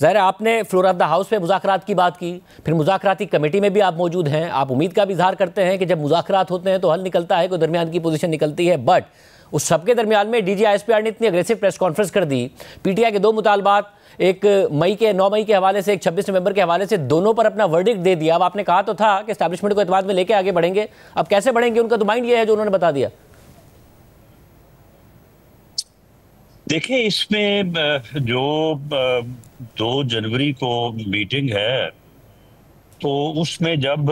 ظاہر ہے آپ نے فلور آف دا ہاؤس پہ مذاکرات کی بات کی، پھر مذاکراتی کمیٹی میں بھی آپ موجود ہیں، آپ امید کا بھی اظہار کرتے ہیں کہ جب مذاکرات ہوتے ہیں تو حل نکلتا ہے، کوئی درمیان کی پوزیشن نکلتی ہے، بٹ اس سب کے درمیان میں D G I S P R نے اتنی اگریسو پریس کانفرنس کر دی، پی ٹی آئی کے 2 مطالبات، ایک 9 مئی کے حوالے سے، ایک 26 نومبر کے حوالے سے، دونوں پر اپنا ورڈکٹ دے دیا۔ اب آپ نے کہا تو تھا کہ اسٹیبلشمنٹ کو اعتماد میں لے کے آگے بڑھیں گے، اب کیسے بڑھیں گے؟ ان کا تو مائنڈ یہ ہے جو انہوں نے بتا دیا۔ دیکھیں اس میں جو 2 جنوری کو میٹنگ ہے تو اس میں جب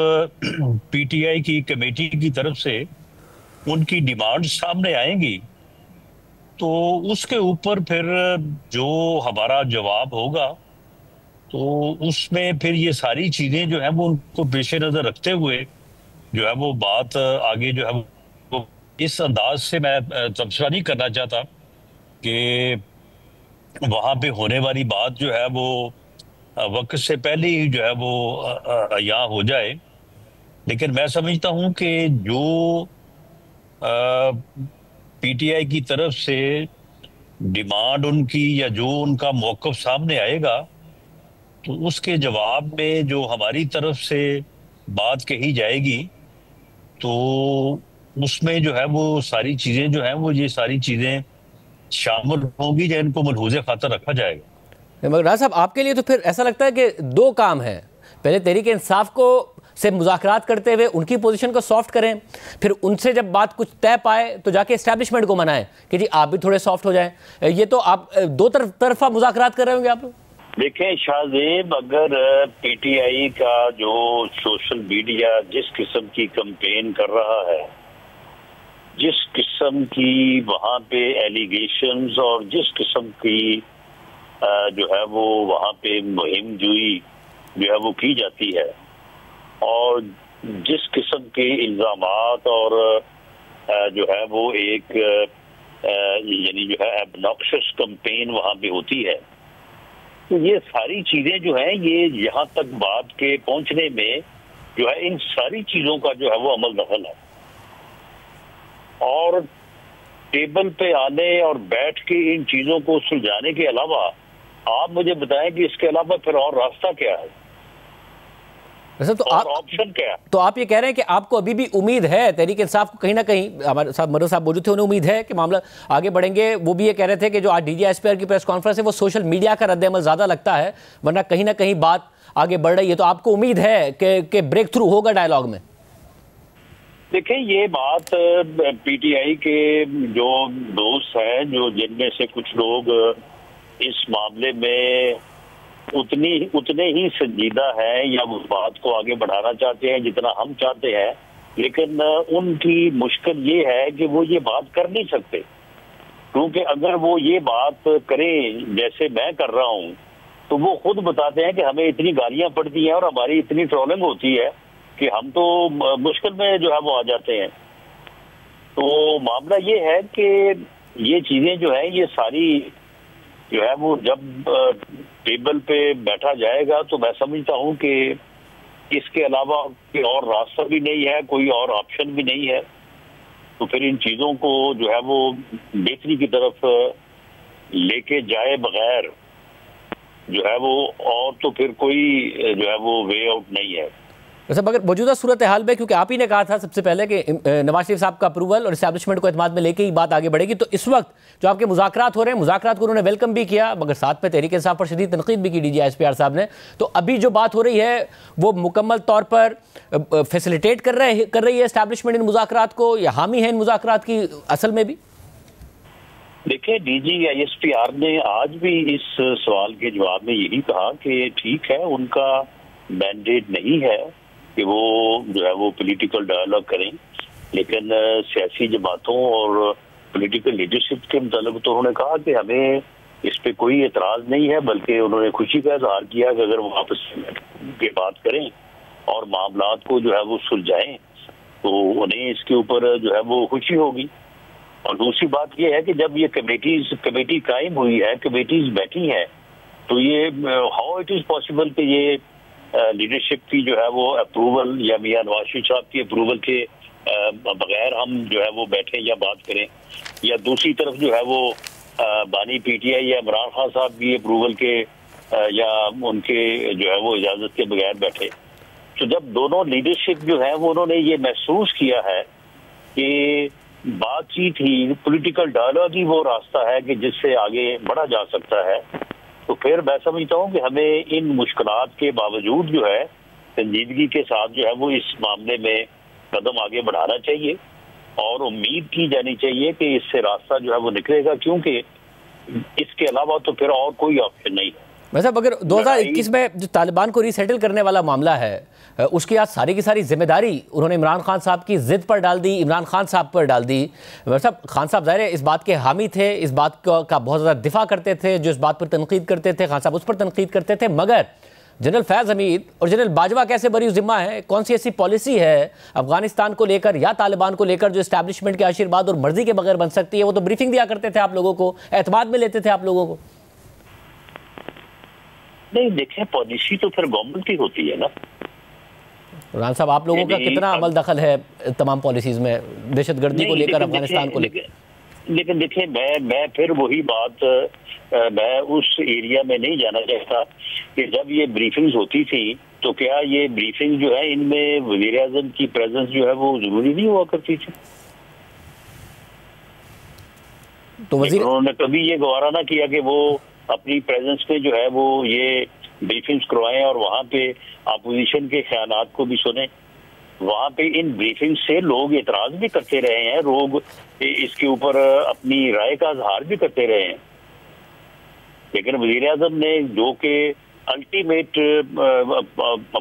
پی ٹی آئی کی کمیٹی کی طرف سے ان کی ڈیمانڈ سامنے آئیں گی تو اس کے اوپر پھر جو ہمارا جواب ہوگا تو اس میں پھر یہ ساری چیزیں جو ہیں وہ ان کو پیش نظر رکھتے ہوئے جو ہے وہ بات آگے جو ہے وہ اس انداز سے میں تبصرہ نہیں کرنا چاہتا کہ وہاں پہ ہونے والی بات جو ہے وہ وقت سے پہلے ہی جو ہے وہ عیاں ہو جائے، لیکن میں سمجھتا ہوں کہ جو پی ٹی آئی کی طرف سے ڈیمانڈ ان کی یا جو ان کا موقف سامنے آئے گا تو اس کے جواب میں جو ہماری طرف سے بات کہی جائے گی تو اس میں جو ہے وہ ساری چیزیں جو ہیں وہ یہ ساری چیزیں شامل ہوں گی یا ان کو ملحوظ خاطر رکھا جائے گا۔ مگر راز صاحب آپ کے لیے تو پھر ایسا لگتا ہے کہ 2 کام ہیں، پہلے تحریک انصاف کو سے مذاکرات کرتے ہوئے ان کی پوزیشن کو سافٹ کریں، پھر ان سے جب بات کچھ طے پائے تو جا کے اسٹیبلشمنٹ کو منائیں کہ جی آپ بھی تھوڑے سافٹ ہو جائیں۔ یہ تو آپ 2 طرفہ مذاکرات کر رہے ہوں گے آپ لوگ۔ دیکھیں شاہ زیب، اگر پی ٹی آئی کا جو سوشل میڈیا جس قسم کی کمپین کر رہا ہے، جس قسم کی وہاں پہ ایلیگیشنز اور جس قسم کی جو ہے وہ وہاں پہ مہم جوئی جو ہے وہ کی جاتی ہے، اور جس قسم کے الزامات اور جو ہے وہ ایک یعنی جو ہے ایبناکشس کمپین وہاں پہ ہوتی ہے، تو یہ ساری چیزیں جو ہیں یہ یہاں تک بات کے پہنچنے میں جو ہے ان ساری چیزوں کا جو ہے وہ عمل دخل ہے، اور ٹیبل پہ آنے اور بیٹھ کے ان چیزوں کو سلجھانے کے علاوہ آپ مجھے بتائیں کہ اس کے علاوہ پھر اور راستہ کیا ہے، اور آپشن کیا ہے؟ تو آپ یہ کہہ رہے ہیں کہ آپ کو ابھی بھی امید ہے تحریک انصاف کو کہیں نہ کہیں، ہمارے ساتھ مرزا صاحب موجود تھے، انہیں امید ہے کہ معاملہ آگے بڑھیں گے؟ وہ بھی یہ کہہ رہے تھے کہ جو آج D G S P R کی پریس کانفرنس ہے وہ سوشل میڈیا کا رد عمل زیادہ لگتا ہے، ورنہ کہیں نہ کہیں بات آگے بڑھ رہی ہے، تو آپ کو امید ہے کہ بریک تھرو ہوگا ڈائیلاگ میں؟ دیکھیں یہ بات پی ٹی آئی کے جو دوست ہیں جن میں سے کچھ لوگ اس معاملے میں اتنے ہی سنجیدہ ہیں یا اس بات کو آگے بڑھانا چاہتے ہیں جتنا ہم چاہتے ہیں، لیکن ان کی مشکل یہ ہے کہ وہ یہ بات کر نہیں سکتے، کیونکہ اگر وہ یہ بات کریں جیسے میں کر رہا ہوں تو وہ خود بتاتے ہیں کہ ہمیں اتنی گالیاں پڑتی ہیں اور ہماری اتنی ٹرولنگ ہوتی ہے کہ ہم تو مشکل میں جو ہے وہ آ جاتے ہیں۔ تو معاملہ یہ ہے کہ یہ چیزیں جو ہیں یہ ساری جو ہے وہ جب ٹیبل پہ بیٹھا جائے گا تو میں سمجھتا ہوں کہ اس کے علاوہ کوئی اور راستہ بھی نہیں ہے، کوئی اور آپشن بھی نہیں ہے، تو پھر ان چیزوں کو جو ہے وہ بہتری کی طرف لے کے جائے بغیر جو ہے وہ اور تو پھر کوئی جو ہے وہ وے آؤٹ نہیں ہے۔ صاحب اگر موجودہ صورتحال میں، کیونکہ آپ ہی نے کہا تھا سب سے پہلے کہ نواز شریف صاحب کا اپروول اور اسٹیبلشمنٹ کو اعتماد میں لے کے ہی بات آگے بڑھے گی، تو اس وقت جو آپ کے مذاکرات ہو رہے ہیں، مذاکرات کو انہوں نے ویلکم بھی کیا مگر ساتھ میں تحریک انصاف پر شدید تنقید بھی کی D G S P R صاحب نے، تو ابھی جو بات ہو رہی ہے وہ مکمل طور پر فیسیلیٹیٹ کر رہی ہے اسٹیبلشمنٹ ان مذاکرات کو، یا حامی ہے ان مذاکرات کی اصل میں بھی؟ دیکھیں D G I S P R نے آج بھی اس سوال کے جواب میں یہی کہا کہ ٹھیک ہے ان کا مینڈیٹ نہیں ہے کہ وہ جو ہے وہ پولیٹیکل ڈائیلاگ کریں، لیکن سیاسی جماعتوں اور پولیٹیکل لیڈرشپ کے متعلق تو انہوں نے کہا کہ ہمیں اس پہ کوئی اعتراض نہیں ہے، بلکہ انہوں نے خوشی کا اظہار کیا کہ اگر وہ آپس میں بات کریں اور معاملات کو جو ہے وہ سلجھائیں تو انہیں اس کے اوپر جو ہے وہ خوشی ہوگی۔ اور دوسری بات یہ ہے کہ جب یہ کمیٹی قائم ہوئی ہے، کمیٹیز بیٹھی ہیں، تو یہ ہاؤ اٹ از پاسبل کہ یہ لیڈرشپ کی جو ہے وہ اپروول یا میاں نواز شریف صاحب کی اپروول کے بغیر ہم جو ہے وہ بیٹھیں یا بات کریں، یا دوسری طرف جو ہے وہ بانی پی ٹی آئی یا عمران خان صاحب کی اپروول کے یا ان کے جو ہے وہ اجازت کے بغیر بیٹھے. تو جب دونوں لیڈرشپ جو ہے وہ انہوں نے یہ محسوس کیا ہے کہ بات چیت ہی پولیٹیکل ڈائلاگ ہی وہ راستہ ہے کہ جس سے آگے بڑھا جا سکتا ہے، تو پھر میں سمجھتا ہوں کہ ہمیں ان مشکلات کے باوجود جو ہے سنجیدگی کے ساتھ جو ہے وہ اس معاملے میں قدم آگے بڑھانا چاہیے اور امید کی جانی چاہیے کہ اس سے راستہ جو ہے وہ نکلے گا، کیونکہ اس کے علاوہ تو پھر اور کوئی آپشن نہیں ہے. مطلب اگر 2021 میں جو طالبان کو ری سیٹل کرنے والا معاملہ ہے اس کی آج ساری کی ساری ذمہ داری انہوں نے عمران خان صاحب کی ضد پر ڈال دی، عمران خان صاحب پر ڈال دی. مطلب خان صاحب ظاہر ہے اس بات کے حامی تھے، اس بات کا بہت زیادہ دفاع کرتے تھے، جو اس بات پر تنقید کرتے تھے خان صاحب اس پر تنقید کرتے تھے، مگر جنرل فیض حمید اور جنرل باجوہ کیسے بری ذمہ ہے؟ کون سی ایسی پالیسی ہے افغانستان کو لے کر یا طالبان کو لے کر جو اسٹیبلشمنٹ کے آشیرواد اور مرضی کے بغیر بن سکتی ہے؟ وہ تو بریفنگ دیا کرتے تھے آپ لوگوں کو، اعتماد میں لیتے تھے آپ لوگوں کو. نہیں دیکھیں، پالیسی تو پھر گورنمنٹ کی ہوتی ہے نا. رحان صاحب آپ لوگوں کا کتنا عمل دخل ہے تمام پالیسیز میں دہشت گردی کو لے کر افغانستان کو لے کر؟ لیکن دیکھیں میں پھر وہی بات میں اس ایریا میں نہیں جانا چاہتا کہ جب یہ بریفنگز ہوتی تھی تو کیا یہ بریفنگ جو ہے ان میں وزیر اعظم کی پریزنس جو ہے وہ ضروری نہیں ہوا کرتی تھی؟ تو انہوں نے کبھی یہ گوارا نہ کیا کہ وہ اپنی پریزنس پہ جو ہے وہ یہ بریفنگز کروائیں اور وہاں پہ اپوزیشن کے خیالات کو بھی سنیں. وہاں پہ ان بریفنگ سے لوگ اعتراض بھی کرتے رہے ہیں، لوگ اس کے اوپر اپنی رائے کا اظہار بھی کرتے رہے ہیں، لیکن وزیر اعظم نے جو کہ الٹیمیٹ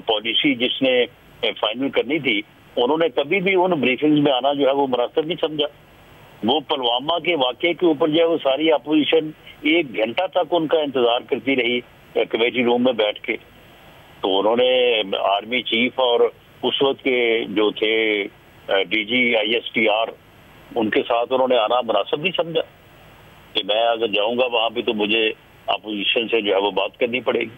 پالیسی جس نے فائنل کرنی تھی، انہوں نے کبھی بھی ان بریفنگز میں آنا جو ہے وہ مناسب نہیں سمجھا. وہ پلوامہ کے واقعے کے اوپر جو ہے وہ ساری اپوزیشن 1 گھنٹہ تک ان کا انتظار کرتی رہی کمیٹی روم میں بیٹھ کے. تو انہوں نے آرمی چیف اور اس وقت کے جو تھے ڈی جی ISTR ان کے ساتھ انہوں نے آنا مناسب نہیں سمجھا کہ میں اگر جاؤں گا وہاں پہ تو مجھے اپوزیشن سے جو ہے وہ بات کرنی پڑے گی.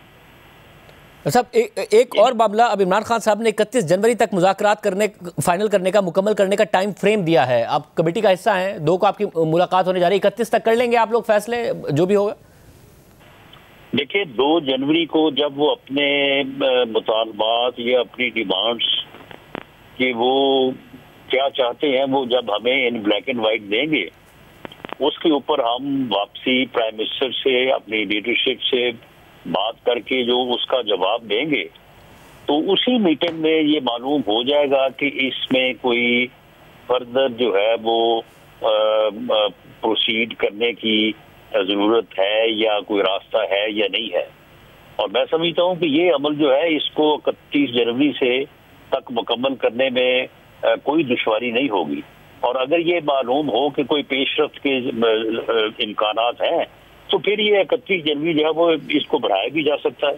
صاحب ایک اور معاملہ، اب عمران خان صاحب نے 31 جنوری تک مذاکرات فائنل کرنے کا، مکمل کرنے کا ٹائم فریم دیا ہے. آپ کمیٹی کا حصہ ہیں، 2 کو آپ کی ملاقات ہونے جا رہی ہے، 31 تک کر لیں گے آپ لوگ فیصلے جو بھی ہوگا؟ دیکھیں 2 جنوری کو جب وہ اپنے مطالبات یا اپنی ڈیمانڈز کہ وہ کیا چاہتے ہیں وہ جب ہمیں ان بلیک اینڈ وائٹ دیں گے، اس کے اوپر ہم واپسی پرائم منسٹر سے اپنی لیڈرشپ سے بات کر کے جو اس کا جواب دیں گے، تو اسی میٹنگ میں یہ معلوم ہو جائے گا کہ اس میں کوئی فردر جو ہے وہ پروسیڈ کرنے کی ضرورت ہے یا کوئی راستہ ہے یا نہیں ہے. اور میں سمجھتا ہوں کہ یہ عمل جو ہے اس کو 31 جنوری سے تک مکمل کرنے میں کوئی دشواری نہیں ہوگی. اور اگر یہ معلوم ہو کہ کوئی پیش رفت کے امکانات ہیں تو پھر یہ 31 جنوری جو ہے وہ اس کو بڑھایا بھی جا سکتا ہے.